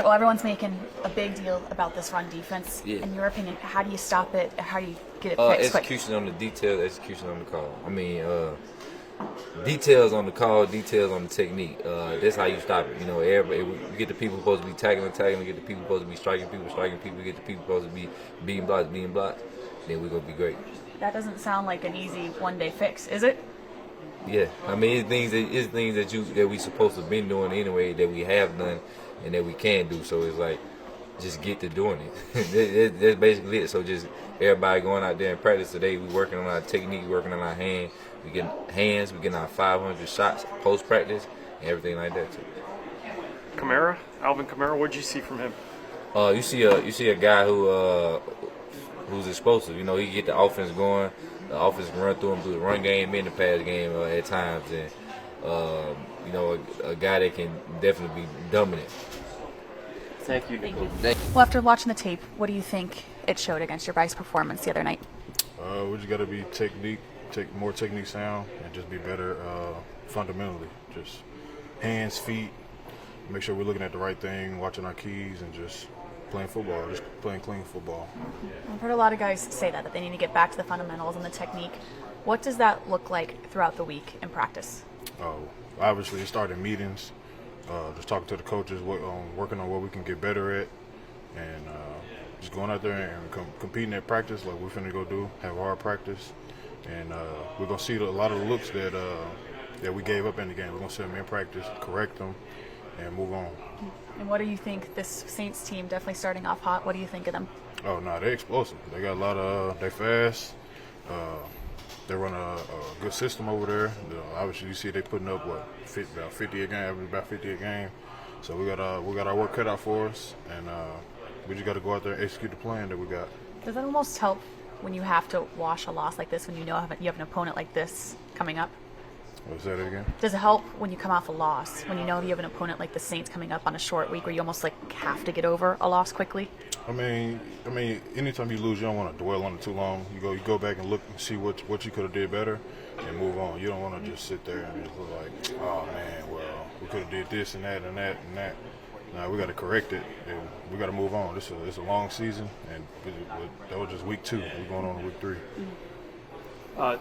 Well, everyone's making a big deal about this run defense. Yeah. In your opinion, how do you stop it? How do you get it fixed? Execution on the details, execution on the call. I mean, details on the call, details on the technique. That's how you stop it. You know, you get the people supposed to be tackling, get the people supposed to be striking people, get the people supposed to be beating blocks, then we're going to be great. That doesn't sound like an easy one-day fix, is it? Yeah, I mean, it's things that we supposed to have been doing anyway, that we have done and that we can do. So it's like, just get to doing it. That's basically it. So just everybody going out there and practice today. We working on our technique, working on our hands. We getting our 500 shots post practice and everything like that too. Alvin Kamara, what did you see from him? You see a guy who's explosive. You know, he get the offense going. The offense can run through him through the run game and the pass game at times, and you know, a guy that can definitely be dominant. Thank you, Nicole. Well, after watching the tape, what do you think it showed against your guys' performance the other night? We just got to be more technique sound, and just be better fundamentally. Just hands, feet, make sure we're looking at the right thing, watching our keys, and just playing football, just playing clean football. I've heard a lot of guys say that they need to get back to the fundamentals and the technique. What does that look like throughout the week in practice? Obviously, it started in meetings, just talking to the coaches, working on what we can get better at, and just going out there and competing at practice like we're finna go do, have hard practice, and we're going to see a lot of the looks that we gave up in the game. We're going to see them in practice, correct them, and move on. And what do you think this Saints team, definitely starting off hot, what do you think of them? Oh, no, they're explosive. They got a lot of they're fast. They run a good system over there. Obviously, you see they putting up, about 50 a game. So we got our work cut out for us, and we just got to go out there and execute the plan that we got. Does that almost help when you have to wash a loss like this, when you know you have an opponent like this coming up? What's that again? Does it help when you come off a loss, when you know you have an opponent like the Saints coming up on a short week where you almost like have to get over a loss quickly? I mean, anytime you lose, you don't want to dwell on it too long. You go back and look and see what you could have did better and move on. You don't want to just sit there and just look like, oh man, well, we could have did this and that and that and that. Now we got to correct it and we got to move on. It's a long season, and that was just week 2. We're going on to week 3.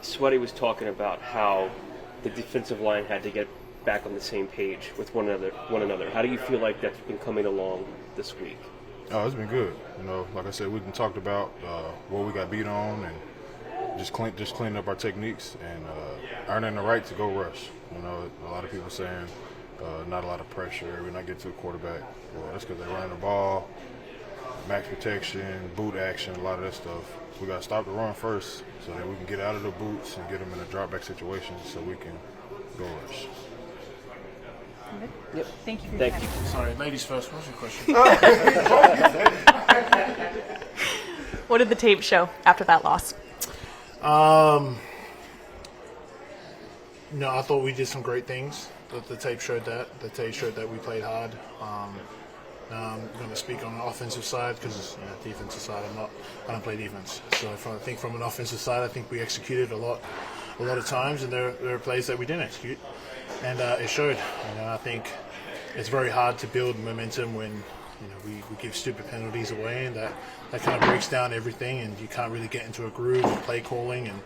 Sweaty was talking about how the defensive line had to get back on the same page with one another. How do you feel like that's been coming along this week? Oh, it's been good. You know, like I said, we've been talked about what we got beat on, and just cleaning up our techniques and earning the right to go rush. You know, a lot of people saying not a lot of pressure, we're not getting to the quarterback. Well, that's because they're running the ball, max protection, boot action, a lot of that stuff. We got to stop the run first so that we can get out of the boots and get them in a drop back situation so we can go rush. Yep. Thank you for your time. Sorry, ladies first. What's your question? What did the tape show after that loss? No, I thought we did some great things. The tape showed that. The tape showed that we played hard. Now I'm going to speak on the offensive side because defensive side I don't play defense. So I think from an offensive side, I think we executed a lot of times, and there are plays that we didn't execute, and it showed. You know, I think it's very hard to build momentum when we give stupid penalties away, and that kind of breaks down everything, and you can't really get into a groove of play calling and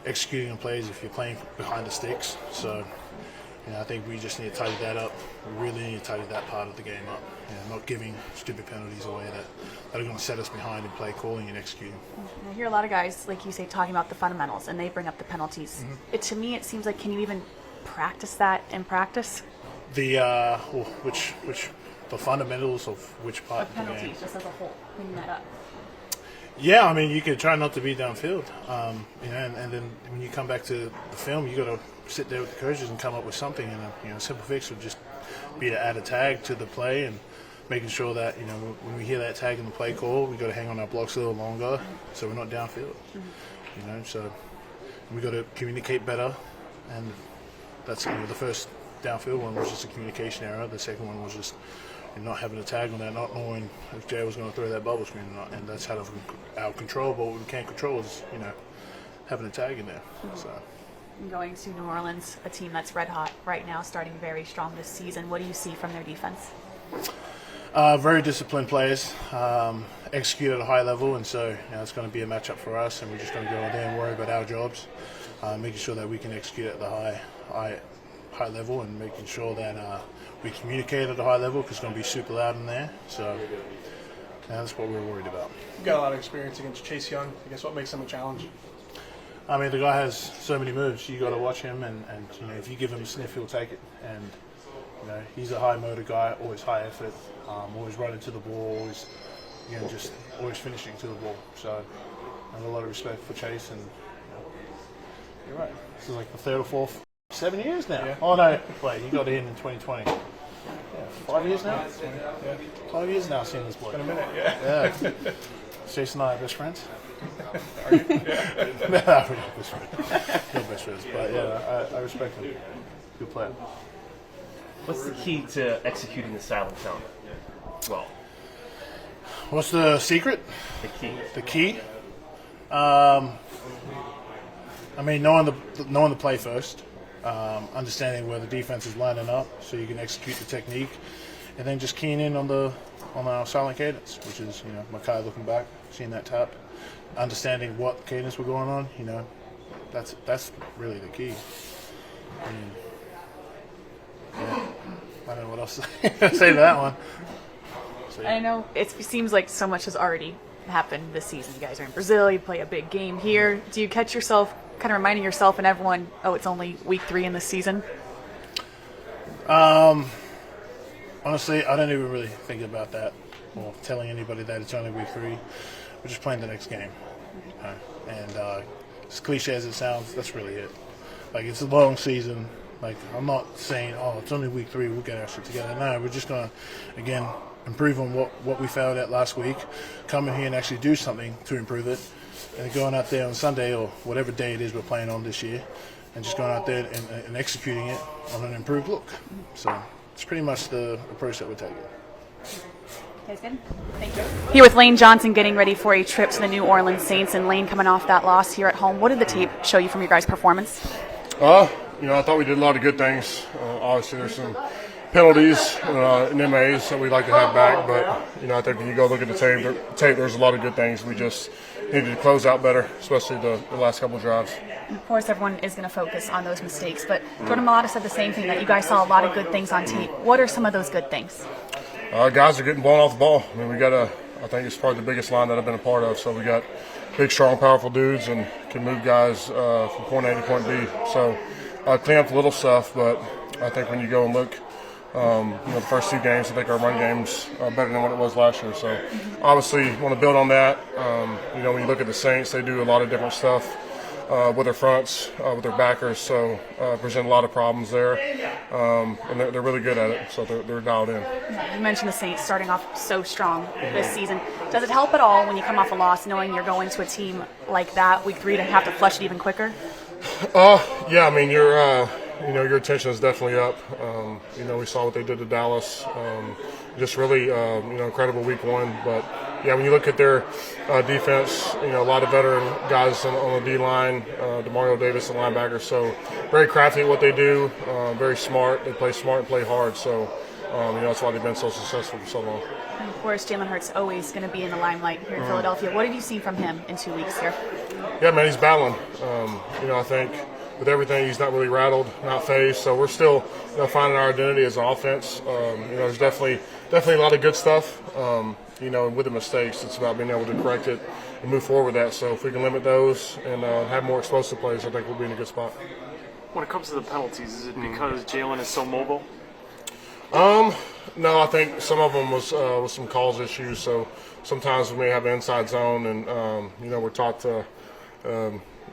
executing on plays if you're playing behind the sticks. So I think we just need to tidy that up. We really need to tidy that part of the game up. Not giving stupid penalties away that are going to set us behind in play calling and executing. I hear a lot of guys, like you say, talking about the fundamentals, and they bring up the penalties. Mm-hmm. To me, it seems like, can you even practice that in practice? The fundamentals of which part of the penalties, game? just as a whole, cleaning that up. Yeah, I mean, you can try not to be downfield, and then when you come back to the film, you got to sit there with the coaches and come up with something. And a simple fix would just be to add a tag to the play and making sure that when we hear that tag in the play call, we got to hang on our blocks a little longer so we're not downfield. Mm-hmm. So we got to communicate better, and that's the first downfield one was just a communication error. The second one was just not having a tag on that, not knowing if Jay was going to throw that bubble screen or not, and that's out of our control. But what we can't control is having a tag in there. Mm-hmm. So. Going to New Orleans, a team that's red hot right now, starting very strong this season. What do you see from their defense? Very disciplined players, execute at a high level, and so it's going to be a matchup for us, and we're just going to go out there and worry about our jobs, making sure that we can execute at the high level, and making sure that we communicate at a high level, because it's going to be super loud in there. So that's what we're worried about. You've got a lot of experience against Chase Young. I guess what makes him a challenge? I mean, the guy has so many moves. You got to watch him, and if you give him a sniff, he'll take it. And he's a high motor guy, always high effort, always running to the ball, always just always finishing to the ball. So I have a lot of respect for Chase, and you're right. This is like the third or fourth, 7 years now. Yeah. Oh no, wait, you got in 2020. Yeah, 5 years now. Yeah. 5 years now seeing this bloke. In a minute, yeah. Chase and I are best friends. Are you? Yeah. No, we're not best friends. Not best friends, but yeah, I respect him. Good player. What's the key to executing the silent sound well? What's the secret? The key. The key? I mean, knowing the play first, understanding where the defense is lining up, so you can execute the technique, and then just keying in on our silent cadence, which is Makai looking back, seeing that tap, understanding what cadence we're going on. That's really the key. I mean, I don't know what else to say to that one. So, I know it seems like so much has already happened this season. You guys are in Brazil, you play a big game here. Do you catch yourself kind of reminding yourself and everyone, oh, it's only week 3 in the season? Honestly, I don't even really think about that or telling anybody that it's only week 3. We're just playing the next game. And as cliche as it sounds, that's really it. Like, it's a long season. Like, I'm not saying, oh, it's only week 3, we'll get our shit together. No, we're just going to, again, improve on what we failed at last week, come in here and actually do something to improve it, and going out there on Sunday or whatever day it is we're playing on this year, and just going out there and executing it on an improved look. So it's pretty much the approach that we're taking. Guys good? Thank you. Here with Lane Johnson getting ready for a trip to the New Orleans Saints, and Lane coming off that loss here at home. What did the tape show you from your guys' performance? I thought we did a lot of good things. Obviously, there's some penalties and MAs that we'd like to have back, but I think when you go look at the tape, there's a lot of good things. We just needed to close out better, especially the last couple of drives. And of course, everyone is going to focus on those mistakes, but Jordan Mailata said the same thing, that you guys saw a lot of good things on tape. What are some of those good things? Guys are getting blown off the ball. I mean, I think it's probably the biggest line that I've been a part of. So we got big, strong, powerful dudes and can move guys from point A to point B. So clean up the little stuff, but I think when you go and look, the first 2 games, I think our run game's better than what it was last year. So obviously want to build on that. When you look at the Saints, they do a lot of different stuff with their fronts, with their backers, so present a lot of problems there. And they're really good at it, so they're dialed in. You mentioned the Saints starting off so strong this season. Does it help at all when you come off a loss, knowing you're going to a team like that, week 3, to have to flush it even quicker? Yeah, I mean, your attention is definitely up. We saw what they did to Dallas. Just really, incredible week 1. But yeah, when you look at their defense, a lot of veteran guys on the D-line, DeMario Davis, the linebacker. So very crafty at what they do, very smart. They play smart and play hard. So, that's why they've been so successful for so long. And of course, Jalen Hurts always going to be in the limelight here in Philadelphia. What have you seen from him in 2 weeks here? Yeah, man, he's battling. I think with everything, he's not really rattled, not phased. So we're still finding our identity as an offense. There's definitely a lot of good stuff. With the mistakes, it's about being able to correct it and move forward with that. So if we can limit those and have more explosive plays, I think we'll be in a good spot. When it comes to the penalties, is it because Jalen is so mobile? No, I think some of them was some calls issues. So sometimes we may have an inside zone, and we're taught to.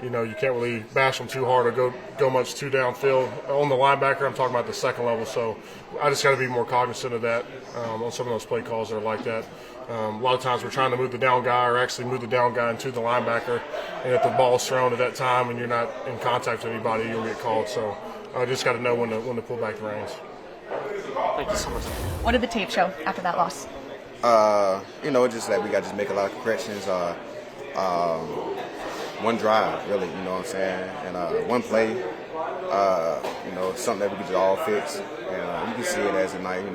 You can't really bash them too hard or go much too downfield. On the linebacker, I'm talking about the second level, so I just got to be more cognizant of that on some of those play calls that are like that. A lot of times we're trying to move the down guy or actually move the down guy into the linebacker, and if the ball's thrown at that time and you're not in contact with anybody, you'll get called. So I just got to know when to pull back the reins. Thank you so much. What did the tape show after that loss? Just that we got to just make a lot of corrections. One drive, really, you know what I'm saying? And one play, something that we could just all fix. And you can see it as a night.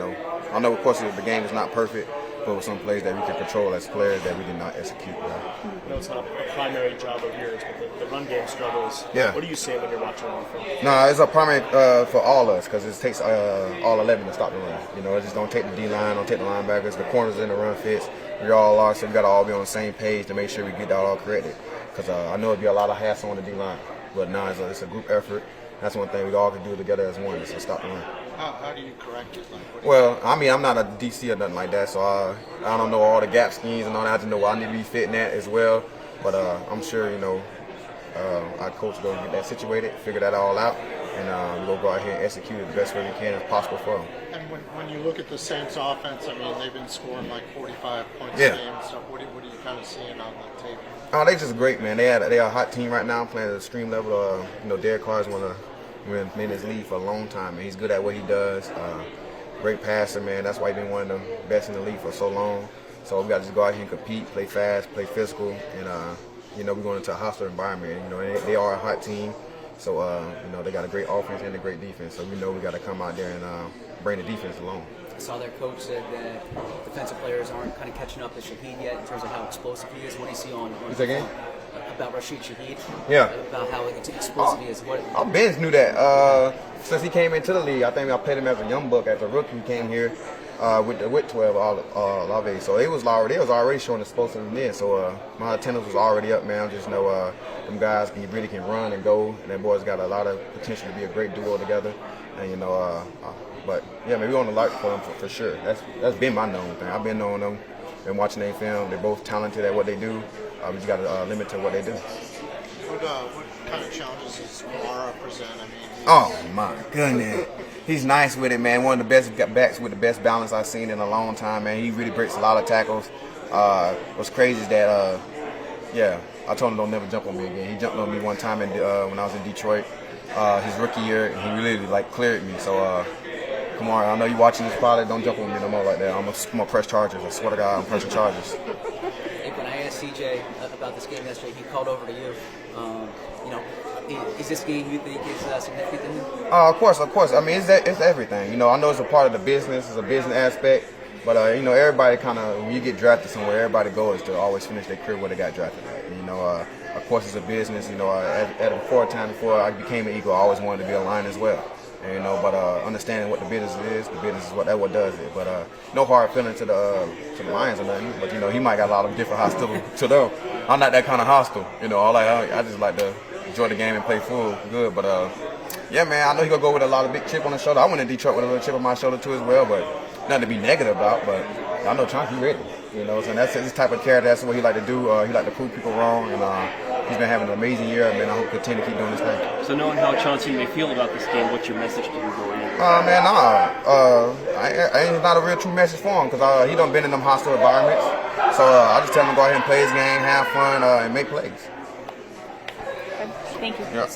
I know, of course, the game is not perfect, but with some plays that we can control as players that we did not execute. I know it's not a primary job of yours, but the run game struggles. Yeah. What do you say when you're watching on film? No, it's a primary for all of us because it takes all 11 to stop the run. It just don't take the D-line, don't take the linebackers, the corners in the run fits. We all are, so we got to all be on the same page to make sure we get that all corrected. Because I know it'd be a lot of hassle on the D-line, but now it's a group effort. That's one thing we all can do together as one is to stop the run. How do you correct it? Well, I mean, I'm not a DC or nothing like that, so I don't know all the gap schemes and all that. I just know I need to be fitting that as well. But I'm sure, our coach will get that situated, figure that all out, and we'll go out here and execute it the best way we can as possible for them. And when you look at the Saints offense, I mean, they've been scoring like 45 points Yeah. a game and stuff. What are you kind of seeing on the tape? Oh, they just great, man. They are a hot team right now, playing at the extreme level. Derek Carr is one of been in this league for a long time, and he's good at what he does. Great passer, man. That's why he's been one of the best in the league for so long. So we got to just go out here and compete, play fast, play physical, and we're going into a hostile environment. They are a hot team, so they got a great offense and a great defense. So we know we got to come out there and bring the defense along. I saw their coach said that defensive players aren't kind of catching up to Shaheed yet in terms of how explosive he is. What do you see on again? About Rashid Shaheed? Yeah. About how explosive he is. Ben knew that since he came into the league. I think I played him as a young buck, as a rookie. He came here with 12 Olave. So they was already showing explosiveness then. So my attendance was already up, man. I just know them guys really can run and go, and them boys got a lot of potential to be a great duo together. And but yeah, man, we on the alert for them for sure. That's been my known thing. I've been knowing them, been watching their film. They're both talented at what they do. We just got to limit to what they do. What kind of challenges does Mara present? I mean, oh my goodness, he's nice with it, man. One of the best backs with the best balance I've seen in a long time, man. He really breaks a lot of tackles. What's crazy is that, I told him don't never jump on me again. He jumped on me one time when I was in Detroit, his rookie year, and he really cleared me. So come on, I know you watching this product. Don't jump on me no more like that. I'm gonna press charges. I swear to God, I'm pressing charges. When I asked CJ about this game yesterday, he called over to you. Is this game you think is significant to him? Of course. I mean, it's everything. I know it's a part of the business. It's a business aspect. But, everybody when you get drafted somewhere, everybody goes to always finish their career where they got drafted at. Of course, it's a business. Before I became an Eagle, I always wanted to be a Lion as well. But understanding what the business is what does it. But no hard feeling to the Lions or nothing. But he might got a lot of different hostility to them. I'm not that kind of hostile. I just like to enjoy the game and play full good. But yeah, man, I know he gonna go with a lot of big chip on his shoulder. I went to Detroit with a little chip on my shoulder too as well. But nothing to be negative about. But I know Chauncey ready. So that's his type of character. That's what he like to do. He like to prove people wrong, and he's been having an amazing year. And I hope he continue to keep doing this thing. So knowing how Chauncey may feel about this game, what's your message to him going in? It's not a real true message for him because he done been in them hostile environments. So I just tell him to go ahead and play his game, have fun, and make plays. Thank you. Yeah.